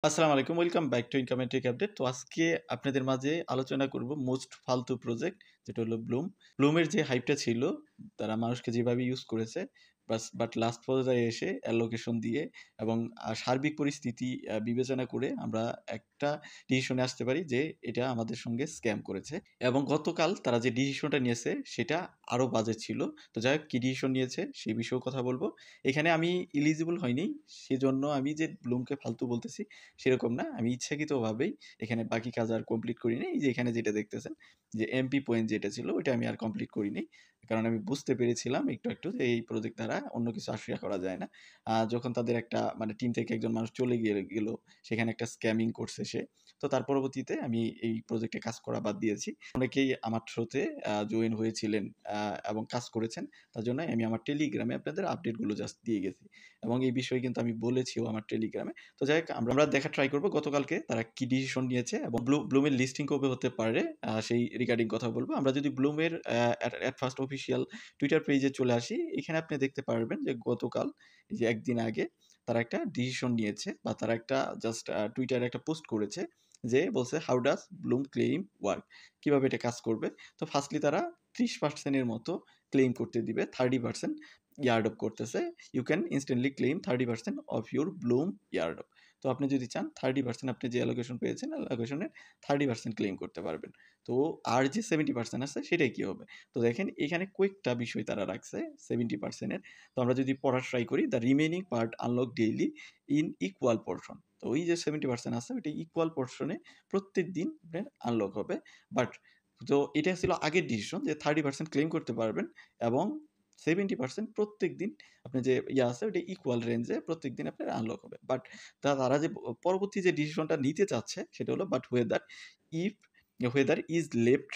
আসসালামু আলাইকুম। Welcome back to income and take update. তো আজকে আপনাদের মাঝে আলোচনা করব মোস্ট ফালতু প্রজেক্ট যেটা হলো ব্লুম। ব্লুমের যে হাইপটা ছিল তারা মানুষকে যেভাবে ইউজ করেছে বাট লাস্ট পর্যায়ে এসে অ্যালোকেশন দিয়ে এবং সার্বিক পরিস্থিতি বিবেচনা করে আমরা একটা ডিসিশনে আসতে পারি যে এটা আমাদের সঙ্গে স্ক্যাম করেছে। এবং গতকাল তারা যে ডিসিশনটা নিয়েছে সেটা আরও বাজে ছিল। তো যাই হোক কি ডিসিশন নিয়েছে সেই বিষয়েও কথা বলব। এখানে আমি এলিজিবল হইনি সেজন্য আমি যে ব্লুমকে ফালতু বলতেছি সেরকম না। আমি ইচ্ছাকৃতভাবেই এখানে বাকি কাজ আর কমপ্লিট করি নাই। এই যে এখানে যেটা দেখতেছেন যে এমপি পয়েন্ট যেটা ছিল ওইটা আমি আর কমপ্লিট করি নাই। কারণ আমি বুঝতে পেরেছিলাম একটু যে এই প্রজেক্ট দ্বারা অন্য কিছু আশা করা যায় না। যখন তাদের একটা মানে টিম থেকে একজন মানুষ চলে গেল, সেখানে একটা স্ক্যামিং করছে সে। তো তার পরবর্তীতে আমি এই প্রজেক্টে কাজ করা বাদ দিয়েছি। অনেকেই আমার থ্রুতে জয়েন হয়েছিলেন এবং কাজ করেছেন। তার জন্য আমি আমার টেলিগ্রামে আপনাদের আপডেটগুলো জাস্ট দিয়ে গেছি। এবং এই বিষয়ে কিন্তু আমি বলেছিও আমার টেলিগ্রামে। তো যাই হোক আমরা দেখার ট্রাই করব গতকালকে তারা কি ডিসিশন নিয়েছে এবং ব্লুমের লিস্টিং কবে হতে পারে সেই রিগার্ডিং কথা বলবো। আমরা যদি ব্লুমের অ্যাট ফার্স্ট অফিসিয়াল টুইটার পেজে চলে আসি, এখানে আপনি দেখতে পারবেন যে গতকাল এই যে একদিন আগে তারা একটা ডিসিশন নিয়েছে বা তারা একটা জাস্ট টুইটারে একটা পোস্ট করেছে যে বলছে how does Bloom claim work, কিভাবে এটা কাজ করবে। তো ফার্স্টলি তারা 30% এর মতো ক্লেইম করতে দিবে, 30% ইয়ার্ডপ করতেছে। You can instantly claim 30% of your Bloom airdrop. তো আপনি যদি চান 30% আপনি যে অ্যালোকেশন পেয়েছেন অ্যালোকেশনের 30% ক্লেইম করতে পারবেন। তো আর যে 70% আছে সেটাই কি হবে। তো দেখেন এখানে কয়েকটা বিষয় তারা রাখছে 70% এর। তো আমরা যদি পড়ার ট্রাই করি, the remaining part unlock daily in equal portion. তো ওই যে 70% আছে ওইটা ইকুয়াল পোর্শনে প্রত্যেক দিন আপনার আনলক হবে। বাট তো এটা ছিল আগের ডিসিশন যে 30% ক্লেইম করতে পারবেন এবং 70% প্রত্যেকদিন আপনার যে আছে ওটা ইকুয়াল রেঞ্জে প্রত্যেকদিন আপনার আনলক হবে। বাট তারা যে পরবর্তী যে ডিসিশনটা নিতে চাচ্ছে সেটা হলো but if whether is left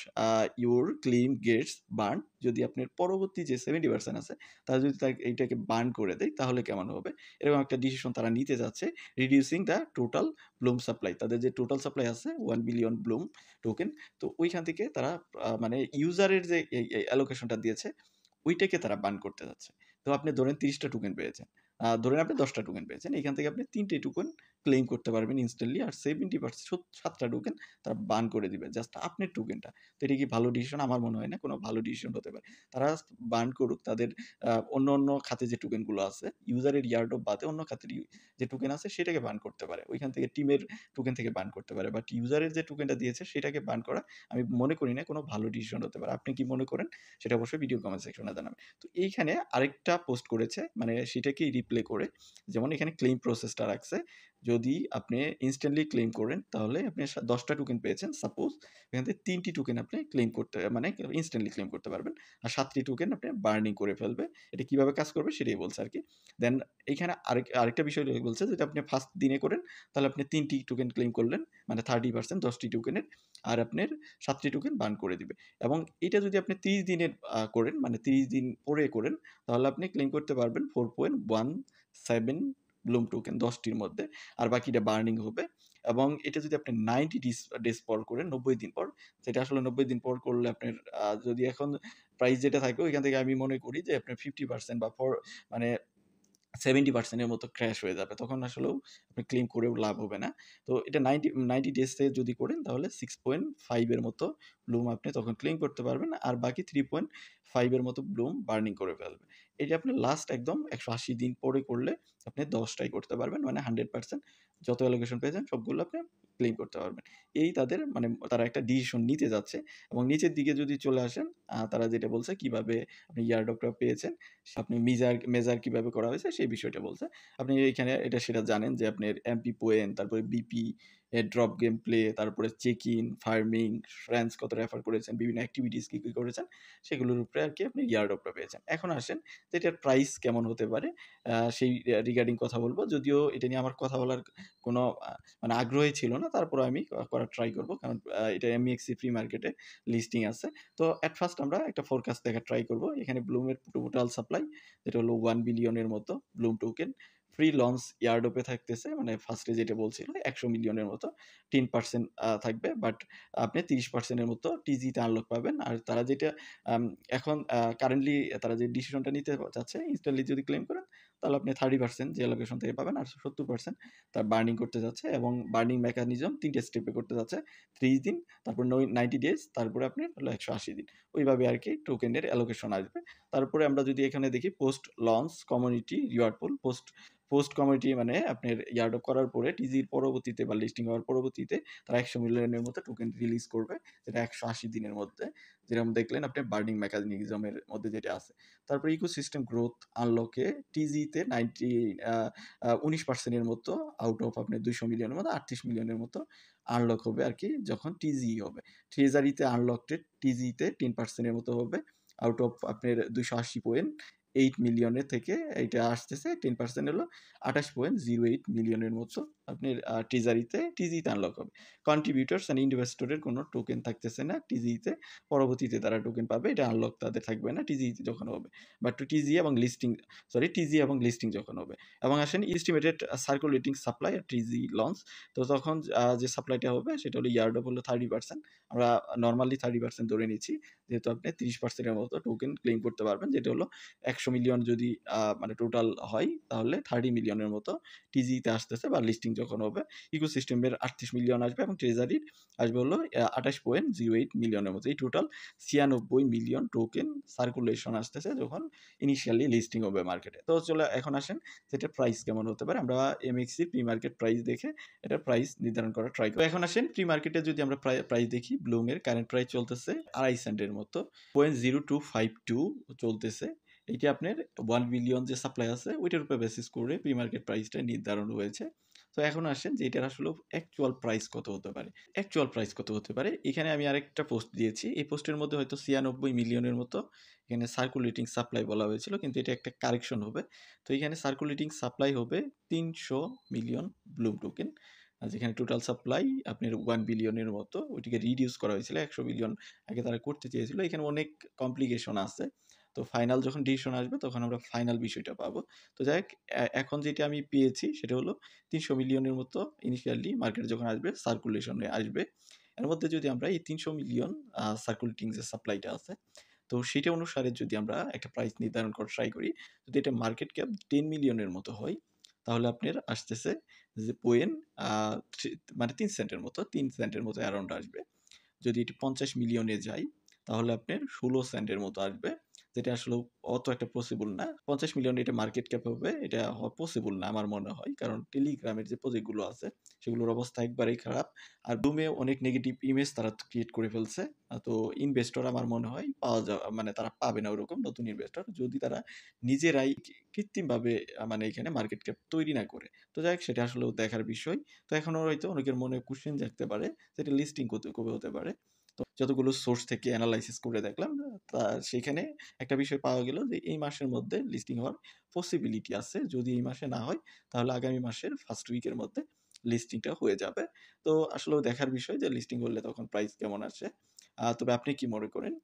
your claim gets burned, যদি আপনার পরবর্তী যে 70% আছে তারা যদি এইটাকে বার্ন করে দেয় তাহলে কেমন হবে? এরকম একটা ডিসিশন তারা নিতে যাচ্ছে। Reducing the total Bloom supply. তাদের যে টোটাল সাপ্লাই আছে 1 বিলিয়ন ব্লুম টোকেন। তো ওইখান থেকে তারা মানে ইউজারের যে এই অ্যালোকেশনটা দিয়েছে ওইটাকে তারা বার্ন করতে যাচ্ছে। তো আপনি ধরেন 30 টা টোকেন পেয়েছেন। ধরেন আপনি 10 টা টোকেন পেয়েছেন। এখান থেকে আপনি 3 টে টোকেন ক্লেইম করতে পারবেন ইনস্ট্যান্টলি। আর 70% 7 টা টোকেন তারা বার্ন করে দিবে। জাস্ট আপনার টোকেনটা। তো এটা কি ভালো ডিসিশন? আমার মনে হয় না কোনো ভালো ডিসিশন হতে পারে। তারা বার্ন করুক তাদের অন্য খাতে যে টোকেনগুলো আছে, ইউজারের ইয়ারড্রপ বাদে অন্য খাতের যে টোকেন আছে সেটাকে বার্ন করতে পারে। ওইখান থেকে টিমের টোকেন থেকে বার্ন করতে পারে। বাট ইউজারের যে টোকেনটা দিয়েছে সেটাকে বার্ন করা আমি মনে করি না কোনো ভালো ডিসিশন হতে পারে। আপনি কি মনে করেন? সেটা অবশ্যই ভিডিও কমেন্ট সেকশনে জানাবেন। তো এইখানে আরেকটা পোস্ট করেছে মানে সেটাকেই রিপ্লে করে, যেমন এখানে ক্লেইম প্রসেসটা রাখছে। যদি আপনি ইনস্ট্যান্টলি ক্লেইম করেন তাহলে আপনি 10 টা টোকেন পেয়েছেন সাপোজ, এখান থেকে 3 টি টোকেন আপনি ক্লেইম করতে মানে ইনস্ট্যান্টলি ক্লেইম করতে পারবেন। আর 7 টি টোকেন আপনি বার্নিং করে ফেলবে। এটা কিভাবে কাজ করবে সেটাই বলছে আরকি। দেন এইখানে আরেকটা বিষয় বলছে যদি আপনি ফার্স্ট দিনে করেন তাহলে আপনি 3 টি টোকেন ক্লেইম করলেন। মানে 30% 10 টি টোকেনের। আর আপনার 7 টি টোকেন বার্ন করে দিবে। এবং এটা যদি আপনি 30 দিনের করেন মানে 30 দিন পরে করেন তাহলে আপনি ক্লেইম করতে পারবেন 4.17 ব্লুম টোকেন 10 টির মধ্যে। আর বাকিটা বার্নিং হবে। এবং এটা যদি আপনি 90 ডেজ পর করেন 90 দিন পর, যেটা আসলে 90 দিন পর করলে আপনার যদি এখন প্রাইস যেটা থাকবে ওইখান থেকে আমি মনে করি যে আপনার 50% বা মানে 70% এর মতো ক্র্যাশ হয়ে যাবে। তখন আসলেও আপনি ক্লেইম করেও লাভ হবে না। তো এটা 90 ডেজে যদি করেন তাহলে 6.5 এর মতো ব্লুম আপনি তখন ক্লেইম করতে পারবেন। আর বাকি 3.5 এর মতো ব্লুম বার্নিং করে ফেলবে। এটা আপনি লাস্ট একদম 180 দিন পরে করলে আপনি 10 টাই করতে পারবেন। মানে 100% যত অ্যালোকেশন পেয়েছেন সবগুলো আপনি ক্লেইম করতে পারবেন। এই তাদের মানে তারা একটা ডিসিশন নিতে যাচ্ছে। এবং নিচের দিকে যদি চলে আসেন তারা যেটা বলছে কিভাবে আপনি ইয়ারড্রপটা পেয়েছেন, আপনি মেজার কিভাবে করা হয়েছে সেই বিষয়টা বলছে। আপনি এইখানে এটা সেটা জানেন যে আপনার এমপি পোয়েন, তারপরে বিপি, ড্রপ গেম প্লে, তারপরে চেক ইন, ফার্মিং, ফ্রেন্ডস কত রেফার করেছেন, বিভিন্ন এক্টিভিটিস কি করেছেন সেগুলোর উপরে আরকি আপনি ইয়ারড্রপটা পেয়েছেন। এখন আসেন যে এটার প্রাইস কেমন হতে পারে সেই রিগার্ডিং কথা বলব। যদিও এটা নিয়ে আমার কথা বলার কোনো মানে আগ্রহই ছিল না। তারপরেও আমি করার ট্রাই করব। কারণ এটা এমইএক্সি ফ্রি মার্কেটে লিস্টিং আছে। তো এট ফার্স্ট আমরা একটা ফোরকাস্ট দেখার ট্রাই করব। এখানে ব্লুমের টোটাল সাপ্লাই যেটা হলো 1 বিলিয়নের মতো ব্লুম টোকেন। ফ্রি লঞ্চ এয়ারড্রপে থাকতেছে মানে ফার্স্টে যেটা বলছিল 100 মিলিয়নের মতো 10% থাকবে। বাট আপনি 30% এর মতো টিজিতে আনলক পাবেন। আর তারা যেটা আম এখন কারেন্টলি তারা যে ডিসিশনটা নিতে চাচ্ছে ইনস্ট্যান্টলি যদি ক্লেম করেন তাহলে আপনি 30% যে অ্যালোকেশন থেকে পাবেন আর 70% তার বার্নিং করতে যাচ্ছে এবং বার্নিং মেকানিজম ৩ টে স্টেপে করতে যাচ্ছে। ৩০ দিন, তারপর 90 ডেজ, তারপরে আপনার হলো ১৮০ দিন। ওইভাবে আরকি টোকেনের অ্যালোকেশন আসবে। তারপরে আমরা যদি এখানে দেখি পোস্ট লঞ্চ কমিউনিটি রিওয়ার্ড পুল, পোস্ট কমিউনিটি মানে আপনার ইয়ার্ড করার পরে টিজির পরবর্তীতে বা লিস্টিং হওয়ার পরবর্তীতে তারা ১০০ মিলিয়নের মতো টোকেন রিলিজ করবে। যেটা ১৮০ দিনের মধ্যে। যেরকম দেখলেন আপনি বার্নিং মেকানিজমের মধ্যে যেটা আছে। তারপরে ইকোসিস্টেম গ্রোথ আনলকে টিজিতে 19% এর মতো আউট অফ আপনার ২০০ মিলিয়নের মতো ৩৮ মিলিয়নের মতো আনলক হবে আরকি যখন টিজি হবে। ট্রেজারিতে আনলকটেড টিজিতে 10% এর মতো হবে। আউট অফ আপনার ২৮০.8 মিলিয়নের থেকে এইটা আসতেছে 10% হলো ২৮.08 মিলিয়নের মতো আপনার টিজিতে আনলক হবে। কন্ট্রিবিউটরস অ্যান্ড ইনভেস্টরের কোনো টোকেন থাকতেছে না টিজিতে। পরবর্তীতে তারা টোকেন পাবে। এটা আনলক তাদের থাকবে না টিজিতে যখন হবে। বাট টিজি এবং লিস্টিং যখন হবে। এবং আসেন এস্টিমেটেড সার্কুলেটিং সাপ্লাই আর টিজি লঞ্চ। তো তখন যে সাপ্লাইটা হবে সেটা হলো ইয়ার্ড অফ হলো 30%। আমরা নরমালি 30% ধরে নিচ্ছি। যেহেতু আপনি 30% এর মতো টোকেন ক্লেইম করতে পারবেন। যেটা হলো ১০০ মিলিয়ন যদি মানে টোটাল হয় তাহলে ৩০ মিলিয়নের মতো টিজিতে আসতেছে বা লিস্টিং যখন হবে। ইকোসিস্টেমের ৩৮ মিলিয়ন আসবে এবং ট্রেজারির আসবে হলো ২৮.08 মিলিয়নের মতো। এই টোটাল ৯৬ মিলিয়ন টোকেন সার্কুলেশন আসতেছে যখন ইনিশিয়ালি লিস্টিং হবে মার্কেটে। তো চলে এখন আসেন সেটার প্রাইস কেমন হতে পারে। আমরা এমএক্সি প্রি মার্কেট প্রাইস দেখে এটার প্রাইস নির্ধারণ করার ট্রাই করি। তো এখন আসেন প্রি মার্কেটে যদি আমরা প্রাইস দেখি, ব্লুমের কারেন্ট প্রাইস চলতেছে ২.৫ সেন্টের মতো, 0.0252 চলতেছে। এইটা আপনার 1 বিলিয়ন যে সাপ্লাই আছে ওইটার উপর বেসিস করে প্রি মার্কেট প্রাইসটা নির্ধারণ হয়েছে। তো এখন আসেন যে এটার আসলে অ্যাকচুয়াল প্রাইস কত হতে পারে। এখানে আমি আরেকটা পোস্ট দিয়েছি। এই পোস্টের মধ্যে হয়তো ৯৬ মিলিয়নের মতো এখানে সার্কুলেটিং সাপ্লাই বলা হয়েছিল, কিন্তু এটা একটা কারেকশন হবে। তো এখানে সার্কুলেটিং সাপ্লাই হবে ৩০০ মিলিয়ন ব্লুম টোকেন। যেখানে টোটাল সাপ্লাই আপনার 1 বিলিয়নের মতো, ওইটাকে রিডিউস করা হয়েছিল। ১০০ মিলিয়ন আগে তারা করতে চেয়েছিল। এখানে অনেক কমপ্লিকেশন আছে। তো ফাইনাল যখন ডিসিশন আসবে তখন আমরা ফাইনাল বিষয়টা পাবো। তো যাই হোক, এখন যেটা আমি পেয়েছি সেটা হলো ৩০০ মিলিয়নের মতো ইনিশিয়ালি মার্কেটে যখন আসবে সার্কুলেশনে আসবে। এর মধ্যে যদি আমরা এই ৩০০ মিলিয়ন সার্কুলেটিং যে সাপ্লাইটা আছে, তো সেটা অনুসারে যদি আমরা একটা প্রাইস নির্ধারণ করার ট্রাই করি, যদি এটা মার্কেট ক্যাপ 10 মিলিয়নের মতো হয়, তাহলে আপনার আসতেছে যে পয়েন্ট আ থ্রি মানে ৩ সেন্টের মতো, ৩ সেন্টের মতো অ্যারাউন্ড আসবে। যদি এটি ৫০ মিলিয়নে যায়, তাহলে আপনার ১৬ সেন্টের মতো আসবে। যেটা আসলেও অত একটা পসিবল না। ৫০ মিলিয়ন এটা মার্কেট ক্যাপ হবে, এটা হওয়া পসিবল না আমার মনে হয়। কারণ টেলিগ্রামের যে প্রজেক্ট গুলো আছে, সেগুলোর অবস্থা একবারেই খারাপ। আর বুমে অনেক নেগেটিভ ইমেজ তারা ক্রিয়েট করে ফেলছে। তো ইনভেস্টর আমার মনে হয় মানে তারা পাবে না ওরকম নতুন ইনভেস্টর। যদি তারা নিজেরাই কৃত্রিমভাবে মানে এখানে মার্কেট ক্যাপ তৈরি না করে। তো যাই হোক, সেটা আসলেও দেখার বিষয়। তো এখনো হয়তো অনেকের মনে কোয়েশ্চেন জাগতে পারে যে এটা লিস্টিং কবে হতে পারে। তো যতগুলো সোর্স থেকে এনালাইসিস করে দেখলাম, তা সেখানে একটা বিষয় পাওয়া গেল যে এই মাসের মধ্যে লিস্টিং হওয়ার পসিবিলিটি আছে। যদি এই মাসে না হয় তাহলে আগামী মাসের ফার্স্ট উইকের মধ্যে লিস্টিংটা হয়ে যাবে। তো আসলেও দেখার বিষয় যে লিস্টিং হলে তখন প্রাইস কেমন আসে। তবে আপনি কি মনে করেন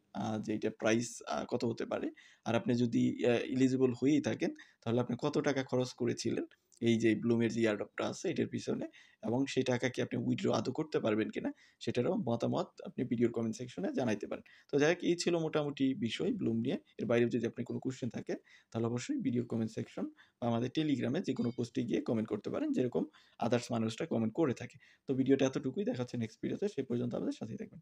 যে এইটার প্রাইস কত হতে পারে? আর আপনি যদি এলিজিবল হয়েই থাকেন তাহলে আপনি কত টাকা খরচ করেছিলেন এই যে ব্লুমের যে এয়ারড্রপটা আছে এটার পিছনে? এবং সেই টাকা কি আপনি উইথড্র আদৌ করতে পারবেন কিনা? সেটারও মতামত আপনি ভিডিওর কমেন্ট সেকশনে জানাইতে পারেন। তো যাই হোক, এই ছিল মোটামুটি বিষয় ব্লুম নিয়ে। এর বাইরেও যদি আপনার কোনো কোয়েশ্চেন থাকে তাহলে অবশ্যই ভিডিওর কমেন্ট সেকশন বা আমাদের টেলিগ্রামে যেকোনো পোস্টে গিয়ে কমেন্ট করতে পারেন, যেরকম আদার্স মানুষরা কমেন্ট করে থাকে। তো ভিডিওটা এতটুকুই। দেখা হচ্ছে নেক্সট ভিডিওতে। সে পর্যন্ত আমাদের সাথেই থাকবেন।